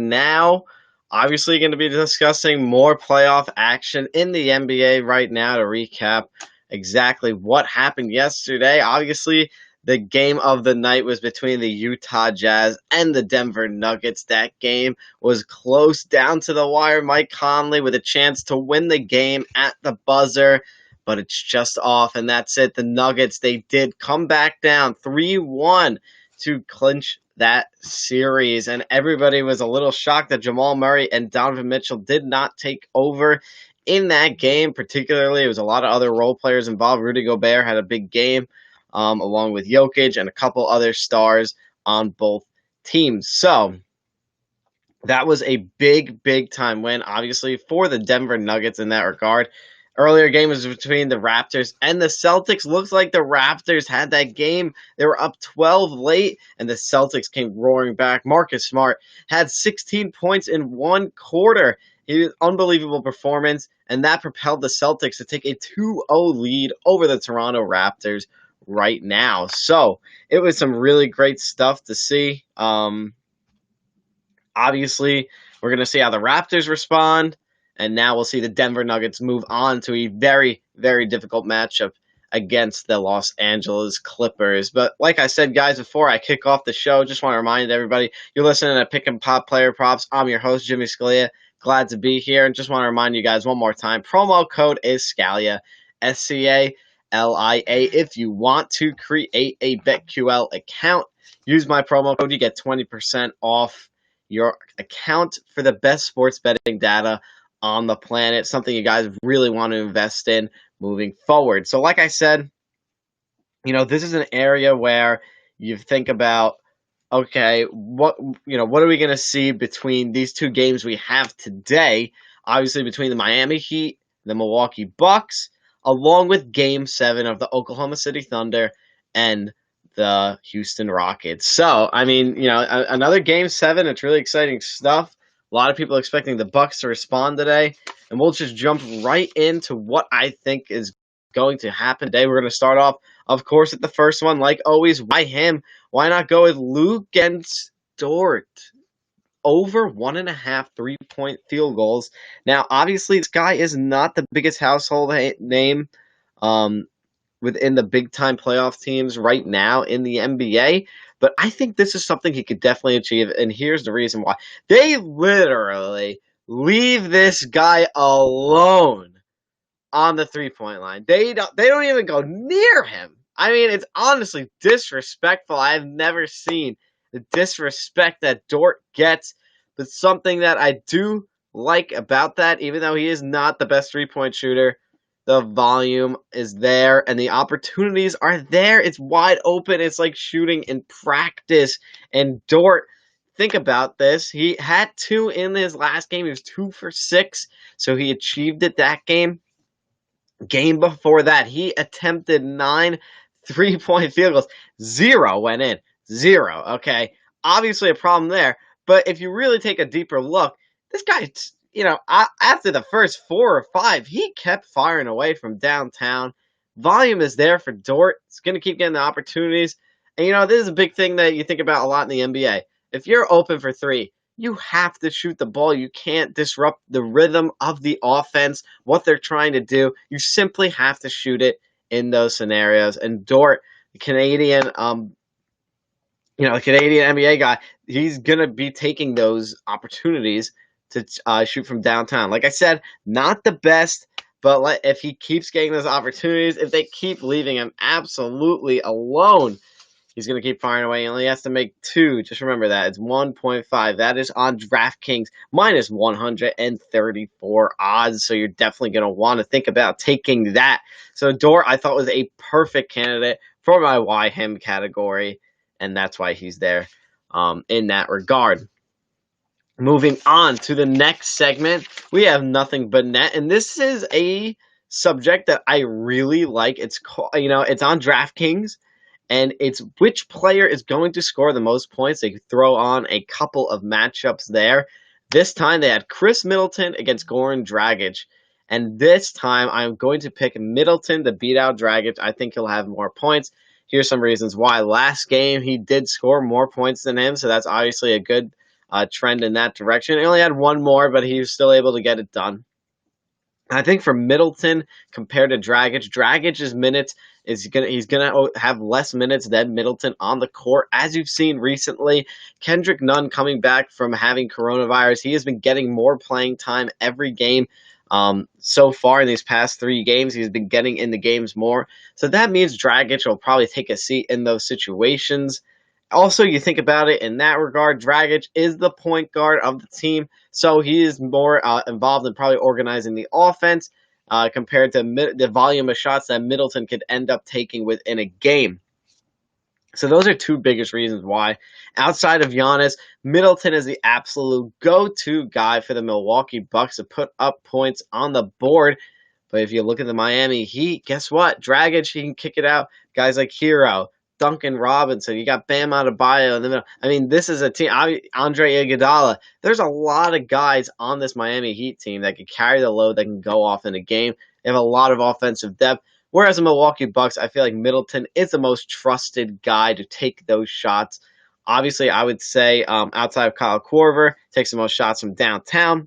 now. Obviously, going to be discussing more playoff action in the NBA right now to recap exactly what happened yesterday. Obviously, the game of the night was between the Utah Jazz and the Denver Nuggets. That game was close down to the wire. Mike Conley with a chance to win the game at the buzzer, but it's just off, and that's it. The Nuggets, they did come back down 3-1 to clinch that series, and everybody was a little shocked that Jamal Murray and Donovan Mitchell did not take over in that game. Particularly, it was a lot of other role players involved. Rudy Gobert had a big game, along with Jokic and a couple other stars on both teams. So that was a big, big time win, obviously, for the Denver Nuggets in that regard. Earlier game was between the Raptors and the Celtics. Looks like the Raptors had that game. They were up 12 late, and the Celtics came roaring back. Marcus Smart had 16 points in one quarter. He was unbelievable performance, and that propelled the Celtics to take a 2-0 lead over the Toronto Raptors right now. So it was some really great stuff to see. Obviously, we're going to see how the Raptors respond. And now we'll see the Denver Nuggets move on to a very, very difficult matchup against the Los Angeles Clippers. But like I said, guys, before I kick off the show, just want to remind everybody, you're listening to Pick and Pop Player Props. I'm your host, Jimmy Scalia. Glad to be here. And just want to remind you guys one more time, promo code is Scalia, Scalia. If you want to create a BetQL account, use my promo code. You get 20% off your account for the best sports betting data on the planet, something you guys really want to invest in moving forward. So like I said, this is an area where you think about, okay, what are we going to see between these two games we have today? Obviously between the Miami Heat, the Milwaukee Bucks, along with Game 7 of the Oklahoma City Thunder and the Houston Rockets. So, another Game 7, it's really exciting stuff. A lot of people expecting the Bucks to respond today, and we'll just jump right into what I think is going to happen today. We're going to start off, of course, at the first one. Like always, why him? Why not go with Luke against Dort? Over 1.5 3-point field goals. Now, obviously, this guy is not the biggest household name within the big-time playoff teams right now in the NBA. But I think this is something he could definitely achieve, and here's the reason why. They literally leave this guy alone on the three-point line. They don't even go near him. It's honestly disrespectful. I've never seen the disrespect that Dort gets, but something that I do like about that, even though he is not the best three-point shooter, the volume is there, and the opportunities are there. It's wide open. It's like shooting in practice. And Dort, think about this. He had 2 in his last game. He was 2 for 6, so he achieved it that game. Game before that, he attempted 9 3-point field goals. 0 went in. 0, okay? Obviously a problem there, but if you really take a deeper look, this guy, after the first 4 or 5, he kept firing away from downtown. Volume is there for Dort. It's going to keep getting the opportunities. And, this is a big thing that you think about a lot in the NBA. If you're open for 3, you have to shoot the ball. You can't disrupt the rhythm of the offense, what they're trying to do. You simply have to shoot it in those scenarios. And Dort, the Canadian NBA guy, he's going to be taking those opportunities to shoot from downtown. Like I said, not the best, but if he keeps getting those opportunities, if they keep leaving him absolutely alone, he's going to keep firing away. He only has to make 2. Just remember that. It's 1.5. That is on DraftKings, minus 134 odds. So you're definitely going to want to think about taking that. So Dort, I thought, was a perfect candidate for my why him category, and that's why he's there in that regard. Moving on to the next segment, we have nothing but net, and this is a subject that I really like. It's it's on DraftKings, and it's which player is going to score the most points. They throw on a couple of matchups there. This time they had Chris Middleton against Goran Dragic, and this time I'm going to pick Middleton to beat out Dragic. I think he'll have more points. Here's some reasons why. Last game he did score more points than him, so that's obviously a good trend in that direction. He only had one more, but he was still able to get it done. I think for Middleton compared to Dragic's minutes he's gonna have less minutes than Middleton on the court, as you've seen recently. Kendrick Nunn coming back from having coronavirus, he has been getting more playing time every game. So far in these past 3 games, he's been getting in the games more. So that means Dragic will probably take a seat in those situations. Also, you think about it in that regard, Dragic is the point guard of the team, so he is more involved in probably organizing the offense compared to the volume of shots that Middleton could end up taking within a game. So those are 2 biggest reasons why. Outside of Giannis, Middleton is the absolute go-to guy for the Milwaukee Bucks to put up points on the board. But if you look at the Miami Heat, guess what? Dragic, he can kick it out. Guys like Hero, Duncan Robinson, you got Bam Adebayo in the middle. I mean, this is a team. Andre Iguodala. There's a lot of guys on this Miami Heat team that can carry the load, that can go off in a game. They have a lot of offensive depth. Whereas the Milwaukee Bucks, I feel like Middleton is the most trusted guy to take those shots. Obviously, I would say outside of Kyle Korver, takes the most shots from downtown,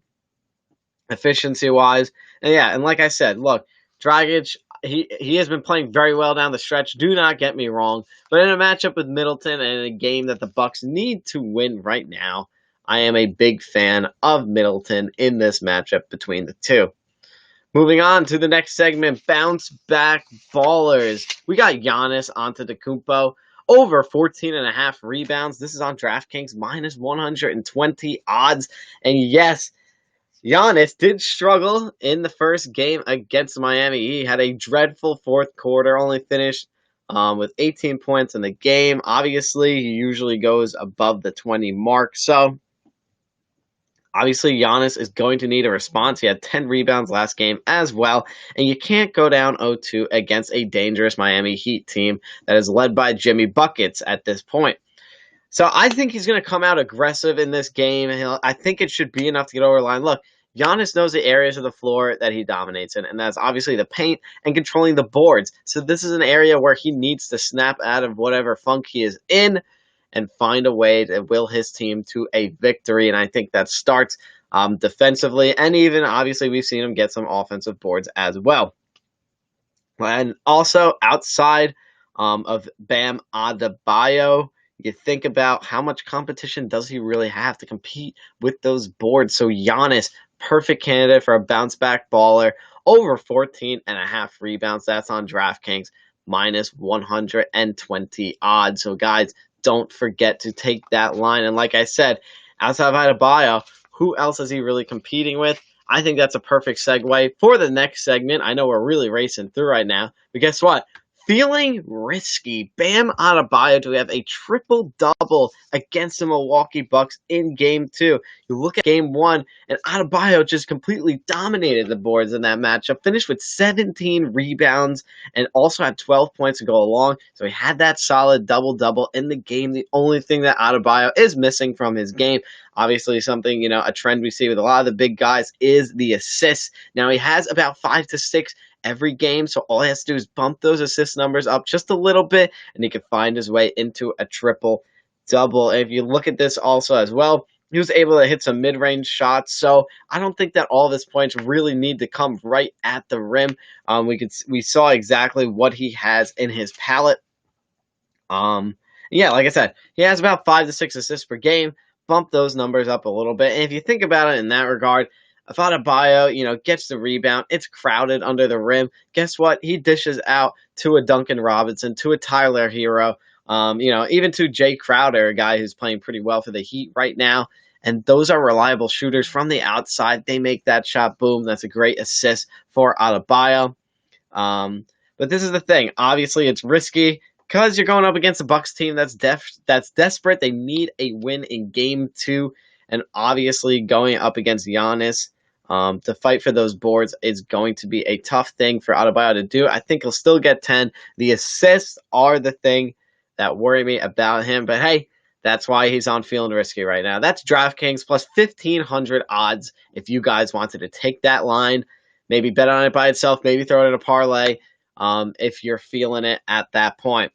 efficiency-wise. And like I said, look, Dragic, he has been playing very well down the stretch. Do not get me wrong. But in a matchup with Middleton and in a game that the Bucks need to win right now, I am a big fan of Middleton in this matchup between the two. Moving on to the next segment, bounce back ballers. We got Giannis Antetokounmpo, over 14.5 rebounds. This is on DraftKings, minus 120 odds. And yes, Giannis did struggle in the first game against Miami. He had a dreadful fourth quarter, only finished with 18 points in the game. Obviously, he usually goes above the 20 mark. So, obviously, Giannis is going to need a response. He had 10 rebounds last game as well. And you can't go down 0-2 against a dangerous Miami Heat team that is led by Jimmy Buckets at this point. So I think he's going to come out aggressive in this game. I think it should be enough to get over the line. Look, Giannis knows the areas of the floor that he dominates in, and that's obviously the paint and controlling the boards. So this is an area where he needs to snap out of whatever funk he is in and find a way to will his team to a victory. And I think that starts defensively, and even obviously we've seen him get some offensive boards as well. And also outside of Bam Adebayo, you think about how much competition does he really have to compete with those boards. So Giannis, perfect candidate for a bounce-back baller, over 14.5 rebounds. That's on DraftKings, minus 120 odds. So guys, don't forget to take that line. And like I said, outside of Adebayo, who else is he really competing with? I think that's a perfect segue for the next segment. I know we're really racing through right now, but guess what? Feeling risky. Bam Adebayo to have a triple-double against the Milwaukee Bucks in Game 2. You look at Game 1, and Adebayo just completely dominated the boards in that matchup. Finished with 17 rebounds and also had 12 points to go along. So he had that solid double-double in the game. The only thing that Adebayo is missing from his game, obviously something, a trend we see with a lot of the big guys, is the assists. Now he has about 5 to 6 every game, so all he has to do is bump those assist numbers up just a little bit, and he can find his way into a triple-double. And if you look at this also as well, he was able to hit some mid-range shots, so I don't think that all of his points really need to come right at the rim. We saw exactly what he has in his palette. Like I said, he has about 5 to 6 assists per game. Bump those numbers up a little bit, and if you think about it in that regard, if Adebayo, gets the rebound, it's crowded under the rim. Guess what? He dishes out to a Duncan Robinson, to a Tyler Hero, even to Jay Crowder, a guy who's playing pretty well for the Heat right now. And those are reliable shooters from the outside. They make that shot, boom. That's a great assist for Adebayo. But this is the thing. Obviously, it's risky because you're going up against a Bucks team that's desperate. They need a win in Game 2. And obviously, going up against Giannis to fight for those boards is going to be a tough thing for Adebayo to do. I think he'll still get 10. The assists are the thing that worry me about him. But hey, that's why he's on Feeling Risky right now. That's DraftKings plus 1,500 odds if you guys wanted to take that line. Maybe bet on it by itself. Maybe throw it in a parlay if you're feeling it at that point.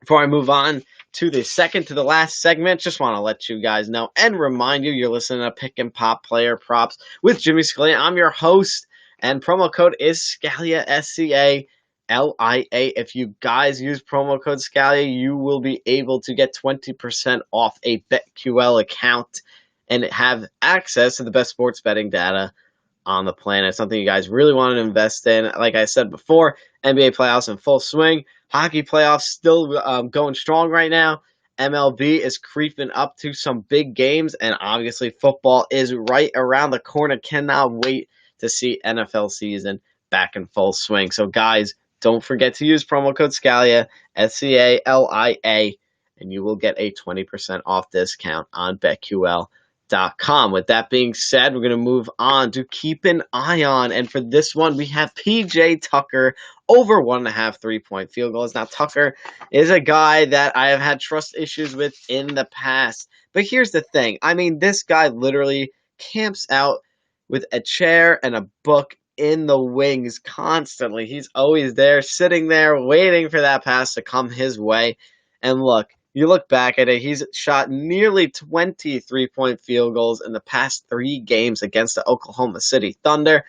Before I move on to the second to the last segment. Just want to let you guys know and remind you, you're listening to Pick and Pop Player Props with Jimmy Scalia. I'm your host, and promo code is Scalia, Scalia. If you guys use promo code Scalia, you will be able to get 20% off a BetQL account and have access to the best sports betting data on the planet. Something you guys really want to invest in. Like I said before, NBA playoffs in full swing. Hockey playoffs still going strong right now. MLB is creeping up to some big games, and obviously football is right around the corner. Cannot wait to see NFL season back in full swing. So guys, don't forget to use promo code Scalia, Scalia, and you will get a 20% off discount on BetQL.com. With that being said, we're going to move on to keep an eye on. And for this one, we have PJ Tucker over 1.5 3-point field goals. Now, Tucker is a guy that I have had trust issues with in the past. But here's the thing. I mean, this guy literally camps out with a chair and a book in the wings constantly. He's always there, sitting there, waiting for that pass to come his way. And look, you look back at it, he's shot nearly 20 3-point field goals in the past 3 games against the Oklahoma City Thunder.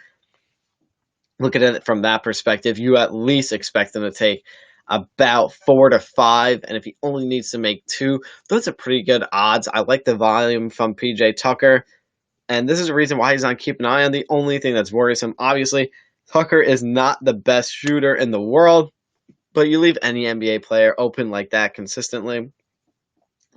Looking at it from that perspective, you at least expect him to take about 4 to 5, and if he only needs to make 2, those are pretty good odds. I like the volume from PJ Tucker, and this is the reason why he's on keep an eye on. The only thing that's worrisome, obviously, Tucker is not the best shooter in the world, but you leave any NBA player open like that consistently,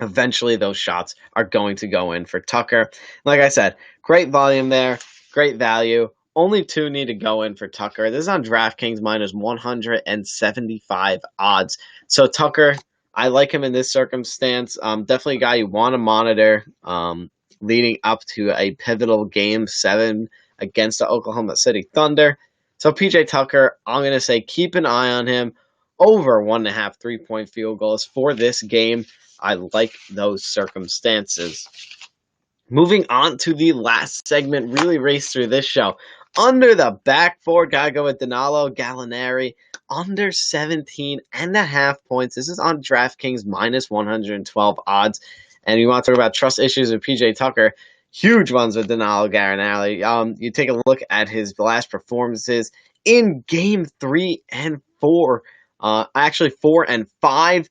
eventually those shots are going to go in for Tucker. Like I said, great volume there, great value. Only 2 need to go in for Tucker. This is on DraftKings minus 175 odds. So Tucker, I like him in this circumstance. Definitely a guy you want to monitor leading up to a pivotal Game 7 against the Oklahoma City Thunder. So PJ Tucker, I'm going to say keep an eye on him. Over 1.5 3-point field goals for this game. I like those circumstances. Moving on to the last segment, really race through this show. Under the backboard, gotta go with Danilo Gallinari. Under 17.5 points. This is on DraftKings minus 112 odds. And you want to talk about trust issues with PJ Tucker. Huge ones with Danilo Gallinari. You take a look at his last performances in Game 3 and 4. Actually 4 and 5.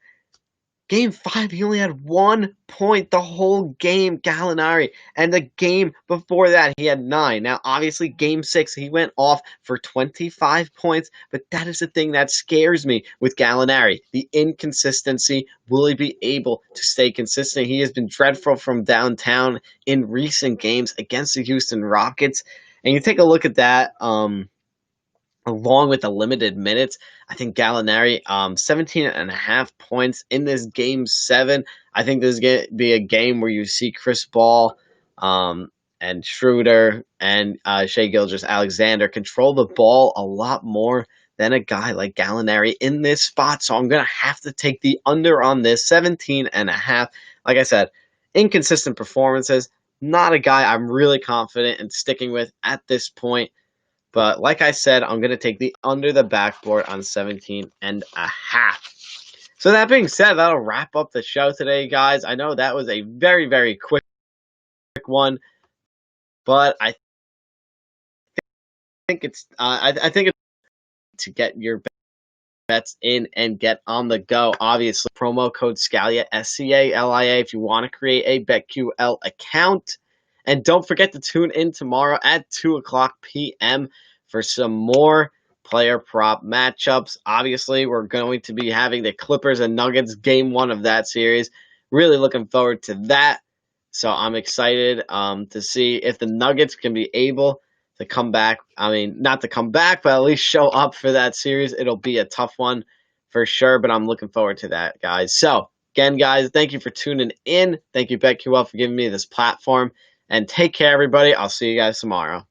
Game 5, he only had 1 point the whole game, Gallinari. And the game before that, he had 9. Now, obviously, Game 6, he went off for 25 points. But that is the thing that scares me with Gallinari. The inconsistency. Will he be able to stay consistent? He has been dreadful from downtown in recent games against the Houston Rockets. And you take a look at that, along with the limited minutes, I think Gallinari, 17.5 points in this Game 7. I think this is going to be a game where you see Chris Paul and Schroeder and Shai Gilgeous-Alexander control the ball a lot more than a guy like Gallinari in this spot. So I'm going to have to take the under on this, 17.5. Like I said, inconsistent performances. Not a guy I'm really confident in sticking with at this point. But like I said, I'm going to take the under the backboard on 17.5. So that being said, that'll wrap up the show today, guys. I know that was a very, very quick one, but I think it's to get your bets in and get on the go. Obviously, promo code Scalia, Scalia, if you want to create a BetQL account. And don't forget to tune in tomorrow at 2 o'clock p.m. for some more player prop matchups. Obviously, we're going to be having the Clippers and Nuggets Game 1 of that series. Really looking forward to that. So I'm excited to see if the Nuggets can be able to come back. I mean, not to come back, but at least show up for that series. It'll be a tough one for sure, but I'm looking forward to that, guys. So, again, guys, thank you for tuning in. Thank you, BetQL, for giving me this platform. And take care, everybody. I'll see you guys tomorrow.